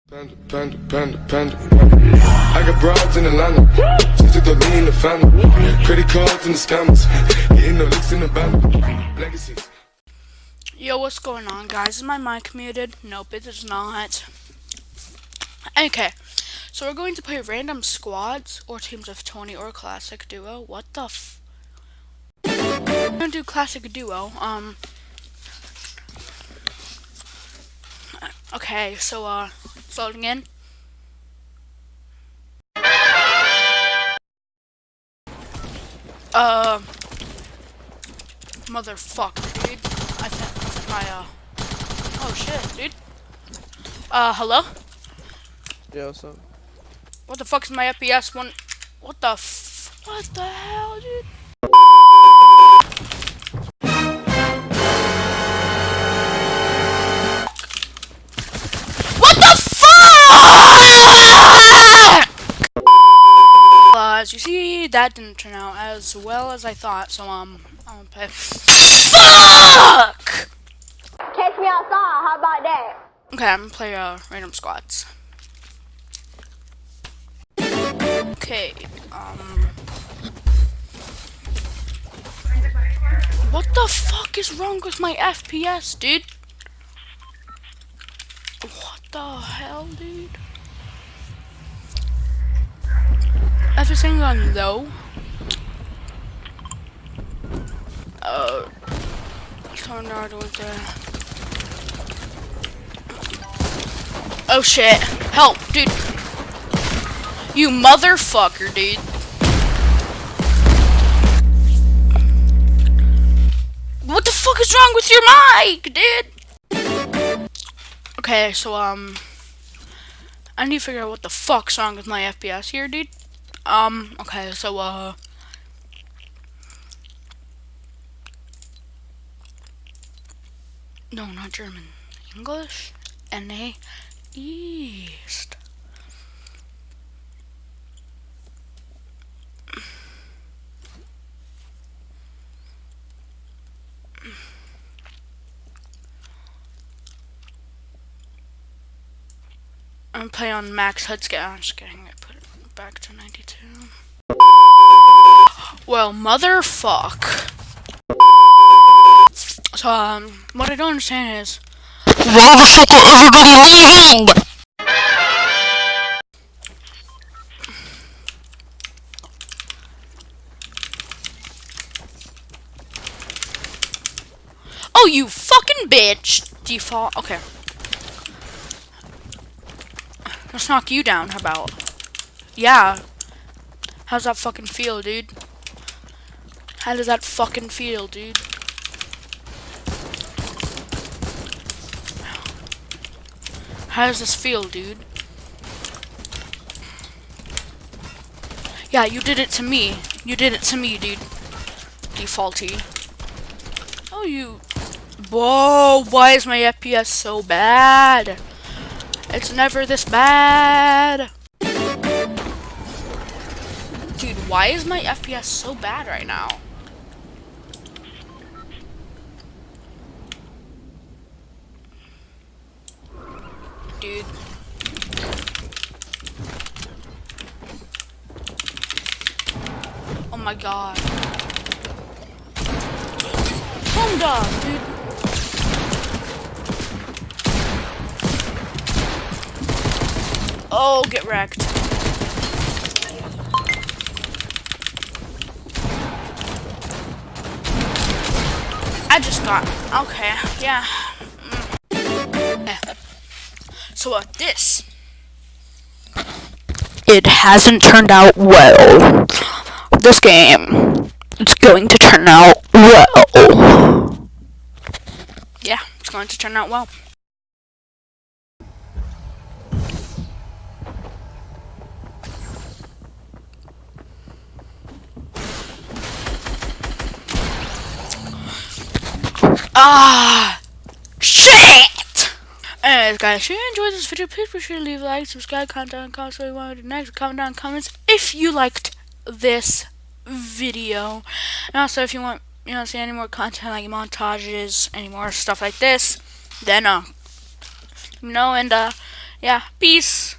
Panda, panda, panda, panda. I got broads in Atlanta. Just took the lean in the family. Credit cards and the scammers. Getting no licks in the band. Legacies. Yo, what's going on, guys? Is my mic muted? Nope, it is not. Okay, so we're going to play random squads or teams of 20 or classic duo. What the f? We're gonna do classic duo. Okay, so it's loading in. Motherfucker, dude. I think my oh shit, dude. Hello? Yeah, what's up? What the fuck is my FPS one? What the what the hell, dude? What the fuck? As you see, that didn't turn out as well as I thought, so I'm gonna play. Fuck! Catch me outside, how about that? Okay, I'm gonna play random squads. Okay, what the fuck is wrong with my FPS, dude? What the hell, dude? Everything's on low. Tornado went there. Oh shit. Help, dude. You motherfucker, dude. What the fuck is wrong with your mic, dude? Okay, so, I need to figure out what the fuck's wrong with my FPS here, dude. Okay, so, no, not German. English? NA? East. I'm gonna play on max HUD scale. I'm just kidding. I put it back to 92. Well, motherfuck. So, what I don't understand is, why the fuck are everybody leaving? Oh, you fucking bitch! Default. Okay. Let's knock you down. How about? Yeah. How's that fucking feel, dude? How does that fucking feel, dude? How does this feel, dude? Yeah, you did it to me. You did it to me, dude. Defaulty. Oh, you... Whoa, why is my FPS so bad? It's never this bad. Dude, why is my FPS so bad right now? Dude. Oh my god. Calm down, dude. Oh, get wrecked. I just got... Okay, yeah. So, this. It hasn't turned out well. This game, it's going to turn out well. Yeah, it's going to turn out well. Ah, shit! Anyways, guys, if you enjoyed this video, please be sure to leave a like, subscribe, comment down, comments what you want to do next, comment down comments if you liked this video. And also, if you want, see any more content like montages, any more stuff like this, then, and Yeah, peace.